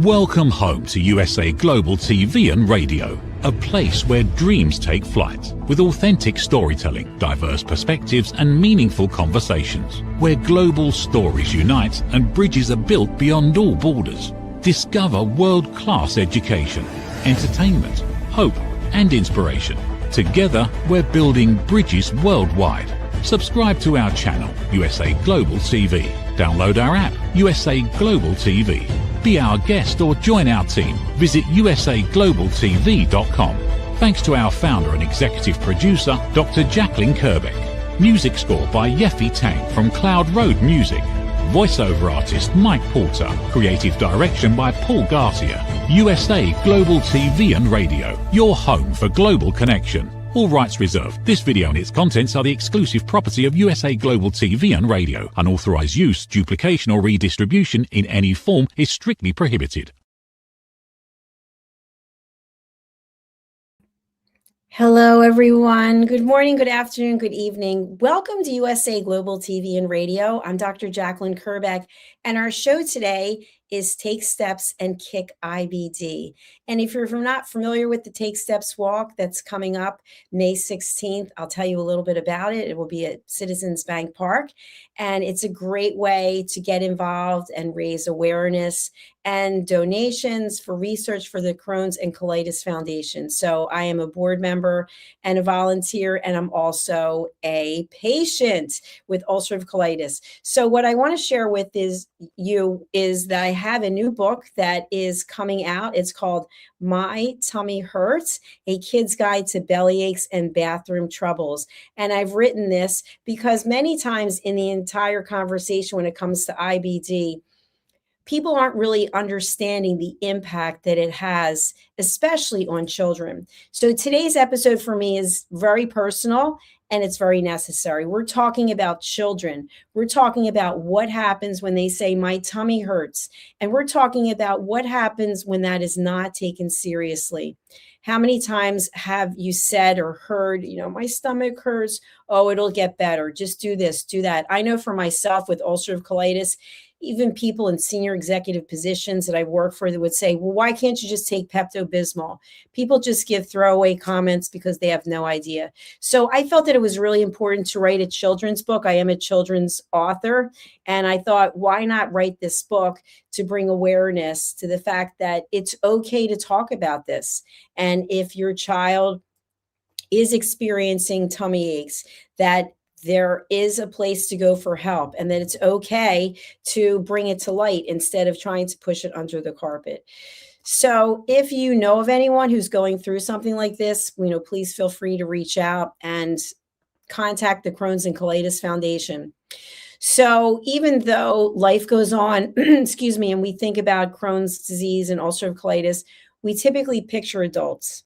Welcome home to USA Global TV and Radio, a place where dreams take flight, with authentic storytelling, diverse perspectives and meaningful conversations, where global stories unite and bridges are built beyond all borders. Discover world-class education, entertainment, hope and inspiration. Together, we're building bridges worldwide. Subscribe to our channel, USA Global TV. Download our app, USA Global TV. Be our guest or join our team. Visit usaglobaltv.com. Thanks to our founder and executive producer, Dr. JACALYN KERBECK. Music score by Yeffy Tang from Cloud Road Music. Voiceover artist Mike Porter. Creative direction by Paul Garcia. USA Global TV and Radio. Your home for global connection. All rights reserved. This video and its contents are the exclusive property of USA Global TV and Radio. Unauthorized use, duplication or redistribution in any form is strictly prohibited. Hello, everyone. Good morning, good afternoon, good evening. Welcome to USA Global TV and Radio. I'm Dr. JACALYN KERBECK, and our show today is Take Steps and Kick IBD. And if you're not familiar with the Take Steps Walk that's coming up May 16th, I'll tell you a little bit about it. It will be at Citizens Bank Park, and it's a great way to get involved and raise awareness and donations for research for the Crohn's and Colitis Foundation. So I am a board member and a volunteer, and I'm also a patient with ulcerative colitis. So what I want to share with is that I have a new book that is coming out. It's called My Tummy Hurts, A Kid's Guide to Bellyaches and Bathroom Troubles. And I've written this because many times in the entire conversation when it comes to IBD, people aren't really understanding the impact that it has, especially on children. So today's episode for me is very personal and it's very necessary. We're talking about children. We're talking about what happens when they say, my tummy hurts. And we're talking about what happens when that is not taken seriously. How many times have you said or heard, my stomach hurts. Oh, it'll get better. Just do this, do that. I know for myself with ulcerative colitis, even people in senior executive positions that I work for that would say, well, why can't you just take Pepto-Bismol? People just give throwaway comments because they have no idea. So I felt that it was really important to write a children's book. I am a children's author. And I thought, why not write this book to bring awareness to the fact that it's okay to talk about this. And if your child is experiencing tummy aches, that there is a place to go for help and that it's okay to bring it to light instead of trying to push it under the carpet. So if you know of anyone who's going through something like this, please feel free to reach out and contact the Crohn's and Colitis Foundation. So even though life goes on, excuse me, and we think about Crohn's disease and ulcerative colitis, we typically picture adults,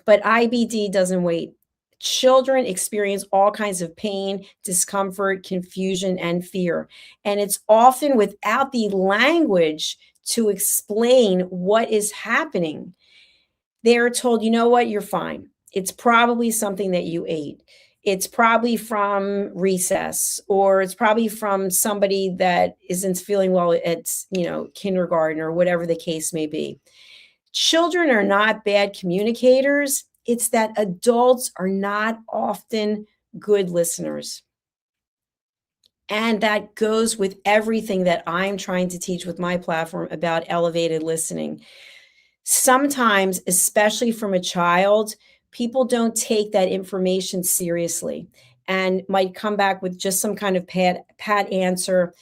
but IBD doesn't wait. Children experience all kinds of pain, discomfort, confusion, and fear. And it's often without the language to explain what is happening. They are told, you know what, you're fine. It's probably something that you ate. It's probably from recess, or it's probably from somebody that isn't feeling well at, kindergarten or whatever the case may be. Children are not bad communicators. It's that adults are not often good listeners. And that goes with everything that I'm trying to teach with my platform about elevated listening. Sometimes, especially from a child, people don't take that information seriously and might come back with just some kind of pat answer.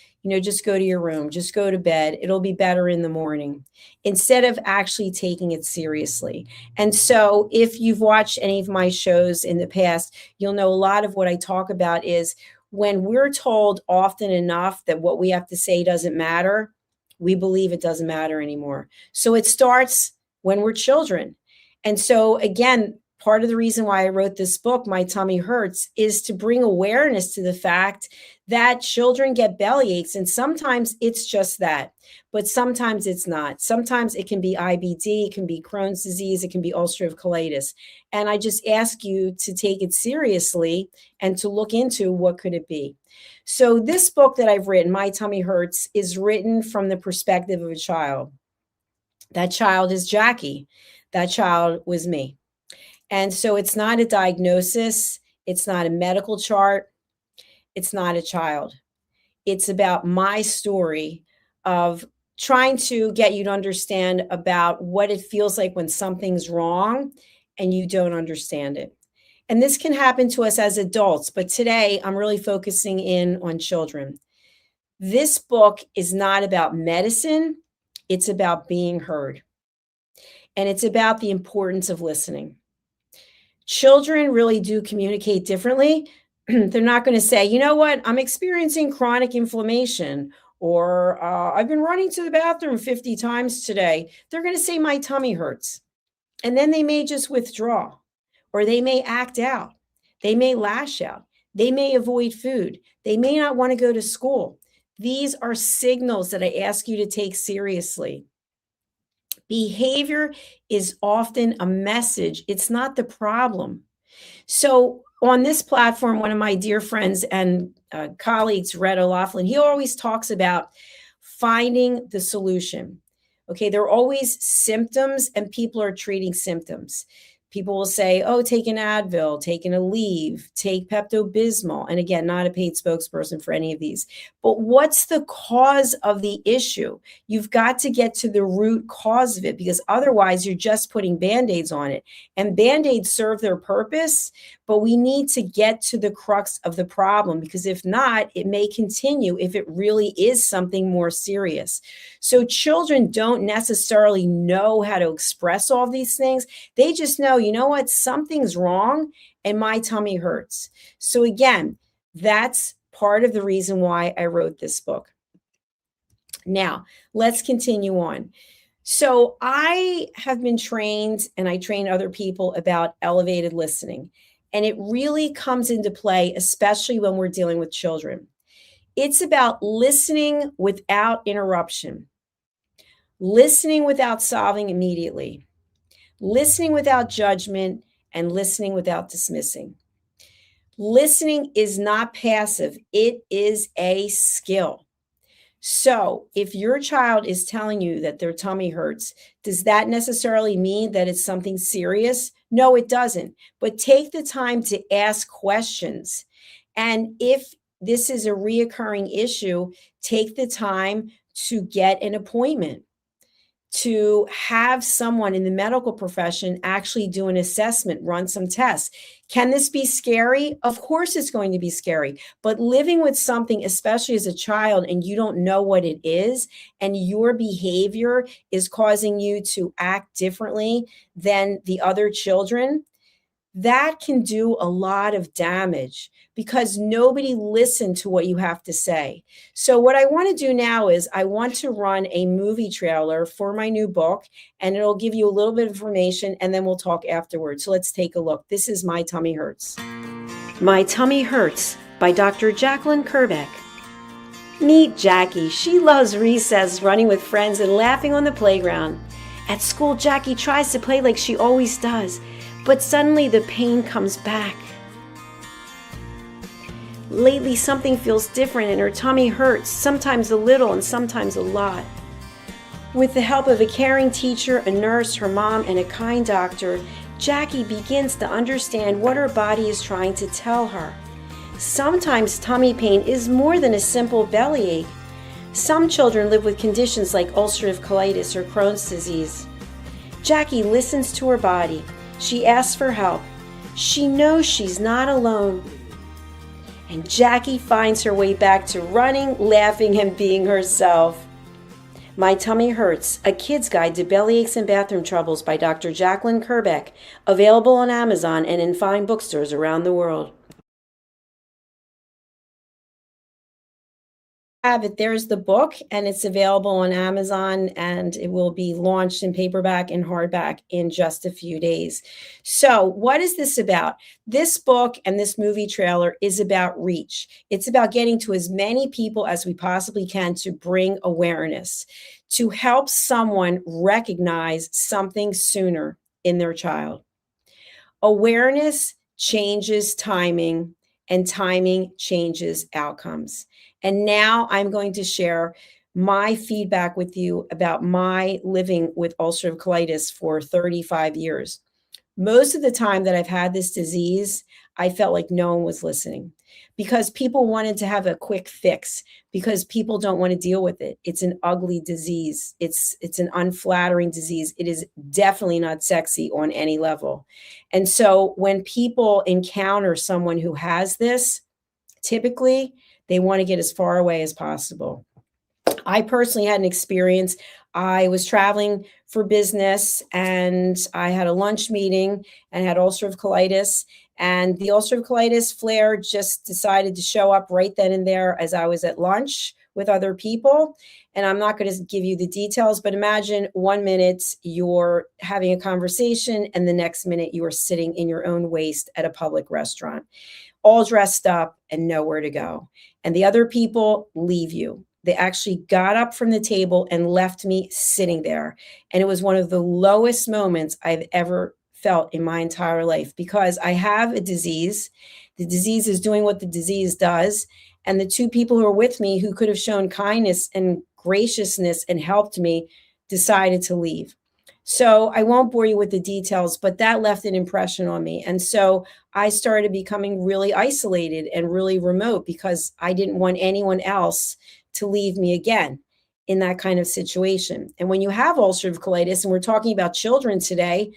Just go to your room, just go to bed. It'll be better in the morning, instead of actually taking it seriously. And so if you've watched any of my shows in the past, you'll know a lot of what I talk about is when we're told often enough that what we have to say doesn't matter, we believe it doesn't matter anymore. So it starts when we're children. And so again, part of the reason why I wrote this book, My Tummy Hurts, is to bring awareness to the fact that children get bellyaches. And sometimes it's just that, but sometimes it's not. Sometimes it can be IBD, it can be Crohn's disease, it can be ulcerative colitis. And I just ask you to take it seriously and to look into what could it be. So this book that I've written, My Tummy Hurts, is written from the perspective of a child. That child is Jackie. That child was me. And so it's not a diagnosis, it's not a medical chart, it's not a child. It's about my story of trying to get you to understand about what it feels like when something's wrong and you don't understand it. And this can happen to us as adults, but today I'm really focusing in on children. This book is not about medicine, it's about being heard. And it's about the importance of listening. Children really do communicate differently. They're not going to say, you know what, I'm experiencing chronic inflammation, or I've been running to the bathroom 50 times today. They're going to say, my tummy hurts. And then they may just withdraw, or they may act out. They may lash out. They may avoid food. They may not want to go to school. These are signals that I ask you to take seriously. Behavior is often a message, it's not the problem. So, on this platform, one of my dear friends and colleagues, Red O'Loughlin, he always talks about finding the solution. Okay, there are always symptoms, and people are treating symptoms. People will say, oh, take an Advil, take an Aleve, take Pepto-Bismol. And again, not a paid spokesperson for any of these. But what's the cause of the issue? You've got to get to the root cause of it, because otherwise you're just putting Band-Aids on it. And Band-Aids serve their purpose, but we need to get to the crux of the problem, because if not, it may continue if it really is something more serious. So children don't necessarily know how to express all these things. They just know, you know what, something's wrong and my tummy hurts. So again, that's part of the reason why I wrote this book. Now, let's continue on. So I have been trained, and I train other people about elevated listening. And it really comes into play, especially when we're dealing with children. It's about listening without interruption, listening without solving immediately, listening without judgment, and listening without dismissing. Listening is not passive, it is a skill. So if your child is telling you that their tummy hurts, does that necessarily mean that it's something serious? No, it doesn't. But take the time to ask questions. And if this is a reoccurring issue, take the time to get an appointment, to have someone in the medical profession actually do an assessment, run some tests. Can this be scary? Of course it's going to be scary, but living with something, especially as a child, and you don't know what it is, and your behavior is causing you to act differently than the other children, that can do a lot of damage because nobody listened to what you have to say. So what I want to do now is I want to run a movie trailer for my new book, and it'll give you a little bit of information, and then we'll talk afterwards. So let's take a look. This is My Tummy Hurts. My Tummy Hurts by Dr. JACALYN KERBECK. Meet Jackie. She loves recess, running with friends and laughing on the playground. At school, Jackie tries to play like she always does, but suddenly the pain comes back. Lately, something feels different and her tummy hurts, sometimes a little and sometimes a lot. With the help of a caring teacher, a nurse, her mom, and a kind doctor, Jackie begins to understand what her body is trying to tell her. Sometimes tummy pain is more than a simple bellyache. Some children live with conditions like ulcerative colitis or Crohn's disease. Jackie listens to her body. She asks for help. She knows she's not alone. And Jackie finds her way back to running, laughing, and being herself. My Tummy Hurts, A Kid's Guide to Bellyaches and Bathroom Troubles by Dr. JACALYN KERBECK, available on Amazon and in fine bookstores around the world. Have it. There's the book, and it's available on Amazon, and it will be launched in paperback and hardback in just a few days. So what is this about? This book and this movie trailer is about reach. It's about getting to as many people as we possibly can to bring awareness, to help someone recognize something sooner in their child. Awareness changes timing, and timing changes outcomes. And now I'm going to share my feedback with you about my living with ulcerative colitis for 35 years. Most of the time that I've had this disease, I felt like no one was listening because people wanted to have a quick fix, because people don't want to deal with it. It's an ugly disease. It's an unflattering disease. It is definitely not sexy on any level. And so when people encounter someone who has this, typically they want to get as far away as possible. I personally had an experience. I was traveling for business and I had a lunch meeting and had ulcerative colitis. And the ulcerative colitis flare just decided to show up right then and there as I was at lunch with other people. And I'm not going to give you the details, but imagine 1 minute you're having a conversation and the next minute you are sitting in your own waste at a public restaurant, all dressed up and nowhere to go. And the other people leave you. They actually got up from the table and left me sitting there. And it was one of the lowest moments I've ever felt in my entire life, because I have a disease. The disease is doing what the disease does. And the two people who are with me, who could have shown kindness and graciousness and helped me, decided to leave. So I won't bore you with the details, but that left an impression on me. And so I started becoming really isolated and really remote, because I didn't want anyone else to leave me again in that kind of situation. And when you have ulcerative colitis, and we're talking about children today,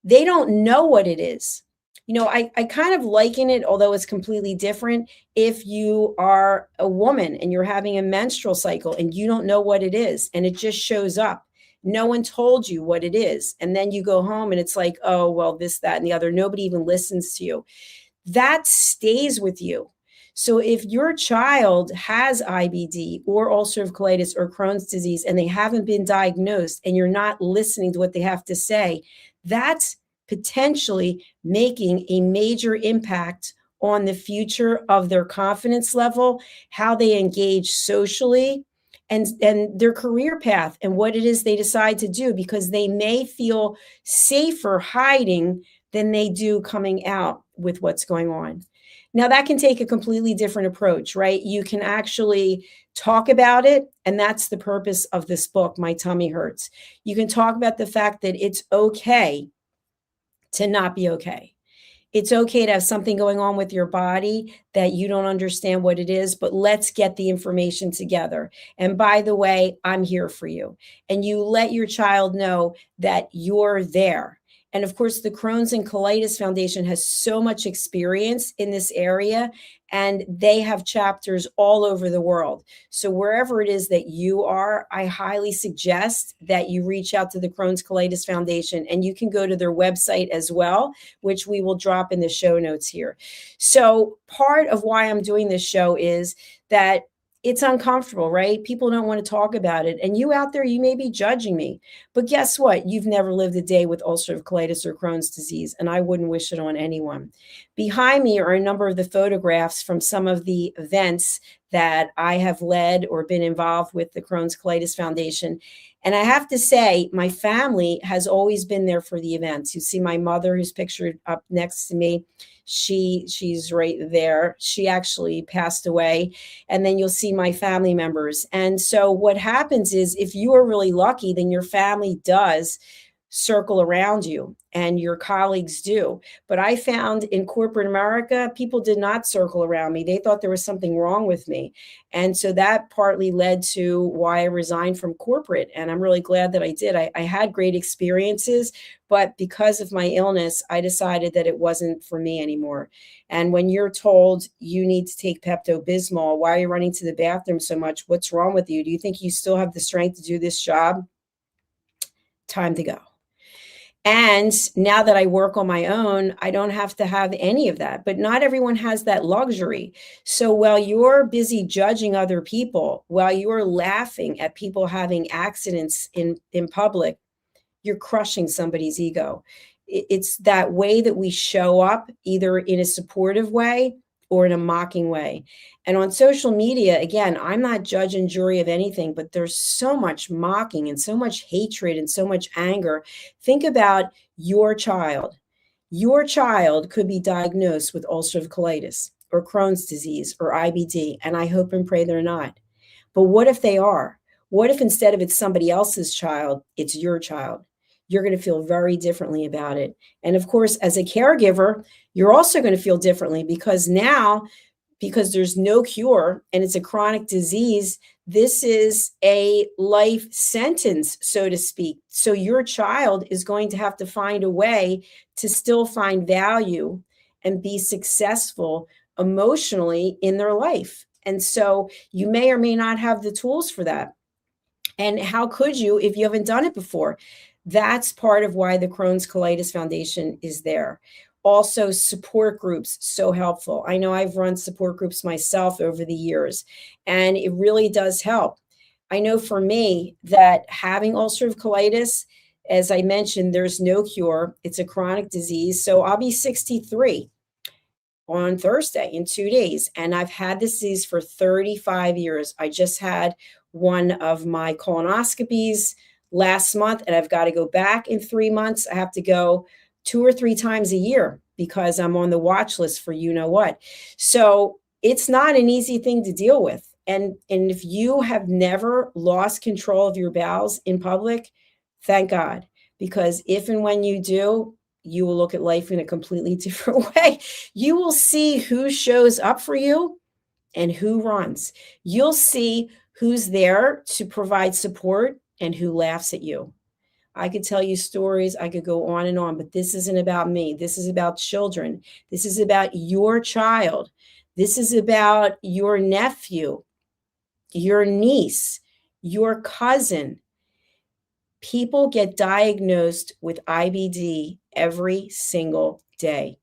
they don't know what it is. You know, I kind of liken it, although it's completely different, if you are a woman and you're having a menstrual cycle and you don't know what it is and it just shows up. No one told you what it is. And then you go home and it's like, oh, well, this, that, and the other. Nobody even listens to you. That stays with you. So if your child has IBD or ulcerative colitis or Crohn's disease and they haven't been diagnosed and you're not listening to what they have to say, that's potentially making a major impact on the future of their confidence level, how they engage socially, and their career path and what it is they decide to do, because they may feel safer hiding than they do coming out with what's going on. Now, that can take a completely different approach, right? You can actually talk about it, and that's the purpose of this book, My Tummy Hurts. You can talk about the fact that it's okay to not be okay. It's okay to have something going on with your body that you don't understand what it is, but let's get the information together. And by the way, I'm here for you. And you let your child know that you're there. And of course, the Crohn's and Colitis Foundation has so much experience in this area, and they have chapters all over the world. So wherever it is that you are, I highly suggest that you reach out to the Crohn's Colitis Foundation, and you can go to their website as well, which we will drop in the show notes here. So part of why I'm doing this show is that it's uncomfortable, right? People don't want to talk about it. And you out there, you may be judging me, but guess what? You've never lived a day with ulcerative colitis or Crohn's disease, and I wouldn't wish it on anyone. Behind me are a number of the photographs from some of the events that I have led or been involved with the Crohn's Colitis Foundation. And I have to say, my family has always been there for the events. You see my mother, who's pictured up next to me. She's right there. She actually passed away. And then you'll see my family members. And so what happens is, if you are really lucky, then your family does circle around you, and your colleagues do. But I found in corporate America, people did not circle around me. They thought there was something wrong with me. And so that partly led to why I resigned from corporate. And I'm really glad that I did. I had great experiences, but because of my illness, I decided that it wasn't for me anymore. And when you're told you need to take Pepto-Bismol, why are you running to the bathroom so much? What's wrong with you? Do you think you still have the strength to do this job? Time to go. And now that I work on my own, I don't have to have any of that. But not everyone has that luxury. So while you're busy judging other people, while you're laughing at people having accidents in public, you're crushing somebody's ego. It's that way that we show up, either in a supportive way or in a mocking way. And on social media, again, I'm not judge and jury of anything, but there's so much mocking and so much hatred and so much anger. Think about your child. Your child could be diagnosed with ulcerative colitis or Crohn's disease or IBD, and I hope and pray they're not. But what if they are? What if instead of it's somebody else's child, it's your child? You're going to feel very differently about it. And of course, as a caregiver, you're also going to feel differently because now, because there's no cure and it's a chronic disease, this is a life sentence, so to speak. So your child is going to have to find a way to still find value and be successful emotionally in their life. And so you may or may not have the tools for that. And how could you if you haven't done it before? That's part of why the Crohn's Colitis Foundation is there. Also, support groups, so helpful. I know I've run support groups myself over the years, and it really does help. I know for me that having ulcerative colitis, as I mentioned, there's no cure. It's a chronic disease. So I'll be 63 on Thursday in 2 days. And I've had this disease for 35 years. I just had one of my colonoscopies last month, and I've got to go back in 3 months. I have to go 2 or 3 times a year because I'm on the watch list for you know what. So it's not an easy thing to deal with. And if you have never lost control of your bowels in public, thank God, because if and when you do, you will look at life in a completely different way. You will see who shows up for you and who runs. You'll see who's there to provide support and who laughs at you. I could tell you stories, I could go on and on, but this isn't about me. This is about children. This is about your child. This is about your nephew, your niece, your cousin. People get diagnosed with IBD every single day.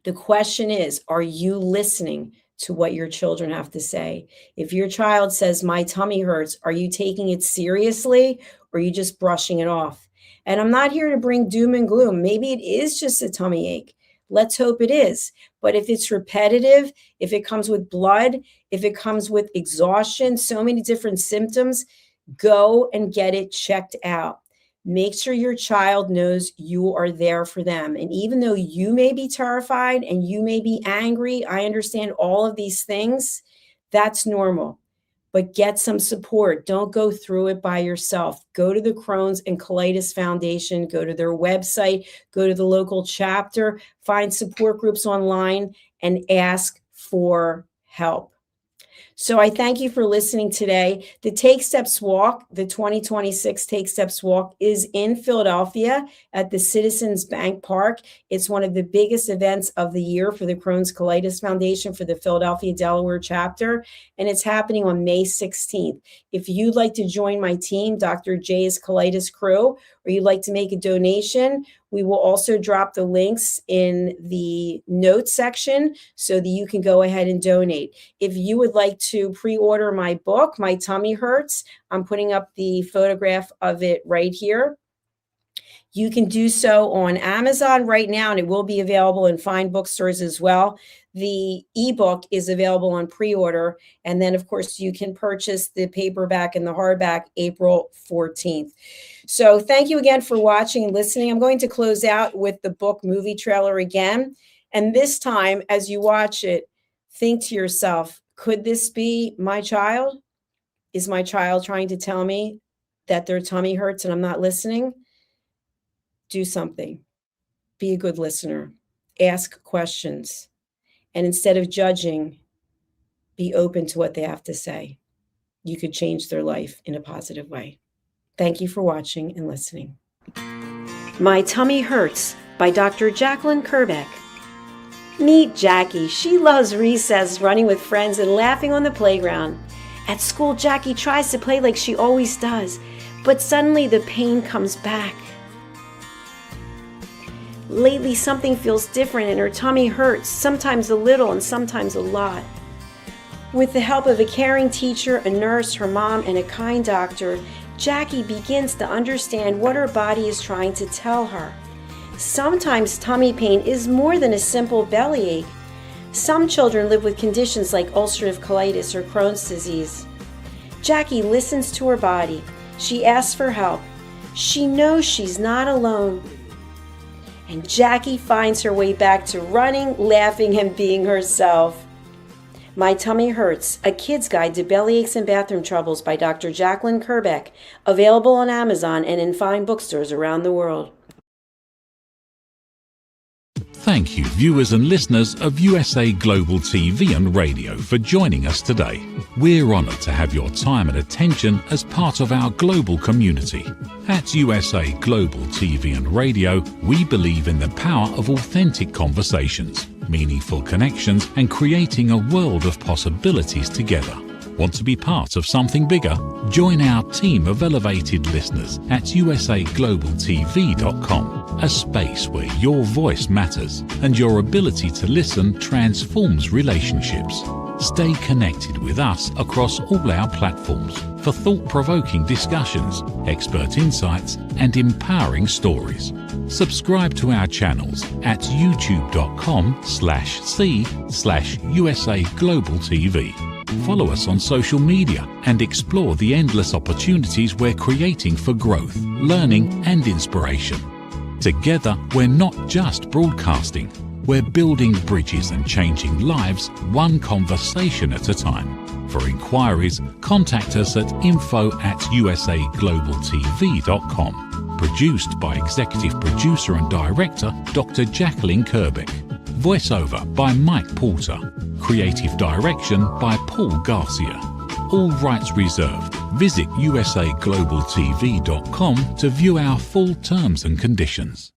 The question is, are you listening to what your children have to say? If your child says, my tummy hurts, are you taking it seriously or are you just brushing it off? And I'm not here to bring doom and gloom. Maybe it is just a tummy ache. Let's hope it is. But if it's repetitive, if it comes with blood, if it comes with exhaustion, so many different symptoms, go and get it checked out. Make sure your child knows you are there for them. And even though you may be terrified and you may be angry, I understand all of these things. That's normal. But get some support. Don't go through it by yourself. Go to the Crohn's and Colitis Foundation, go to their website, go to the local chapter, find support groups online, and ask for help. So I thank you for listening today. The Take Steps Walk, the 2026 Take Steps Walk, is in Philadelphia at the Citizens Bank Park. It's one of the biggest events of the year for the Crohn's Colitis Foundation for the Philadelphia, Delaware chapter, and it's happening on May 16th. If you'd like to join my team, Dr. J's Colitis Crew, or you'd like to make a donation, we will also drop the links in the notes section so that you can go ahead and donate. If you would like to pre-order my book, My Tummy Hurts, I'm putting up the photograph of it right here. You can do so on Amazon right now, and it will be available in fine bookstores as well. The ebook is available on pre-order, and then, of course, you can purchase the paperback and the hardback April 14th. So thank you again for watching and listening. I'm going to close out with the book movie trailer again, and this time, as you watch it, think to yourself, could this be my child? Is my child trying to tell me that their tummy hurts and I'm not listening? Do something. Be a good listener. Ask questions. And instead of judging, be open to what they have to say. You could change their life in a positive way. Thank you for watching and listening. My Tummy Hurts by Dr. JACALYN KERBECK. Meet Jackie. She loves recess, running with friends, and laughing on the playground. At school, Jackie tries to play like she always does, but suddenly the pain comes back. Lately, something feels different and her tummy hurts, sometimes a little and sometimes a lot. With the help of a caring teacher, a nurse, her mom, and a kind doctor, Jackie begins to understand what her body is trying to tell her. Sometimes tummy pain is more than a simple bellyache. Some children live with conditions like ulcerative colitis or Crohn's disease. Jackie listens to her body. She asks for help. She knows she's not alone. And Jackie finds her way back to running, laughing, and being herself. My Tummy Hurts, A Kid's Guide to Bellyaches and Bathroom Troubles by Dr. JACALYN KERBECK, available on Amazon and in fine bookstores around the world. Thank you, viewers and listeners of USA Global TV and Radio, for joining us today. We're honoured to have your time and attention as part of our global community. At USA Global TV and Radio, we believe in the power of authentic conversations, meaningful connections, and creating a world of possibilities together. Want to be part of something bigger? Join our team of elevated listeners at usaglobaltv.com, a space where your voice matters and your ability to listen transforms relationships. Stay connected with us across all our platforms for thought-provoking discussions, expert insights, and empowering stories. Subscribe to our channels at youtube.com/c/USA-Global-TV. Follow us on social media and explore the endless opportunities we're creating for growth, learning, and inspiration. Together, we're not just broadcasting, we're building bridges and changing lives one conversation at a time. For inquiries, contact us at info@usaglobaltv.com. Produced by Executive Producer and Director Dr. JACALYN KERBECK. Voiceover by Mike Porter. Creative direction by Paul Garcia. All rights reserved. Visit usaglobaltv.com to view our full terms and conditions.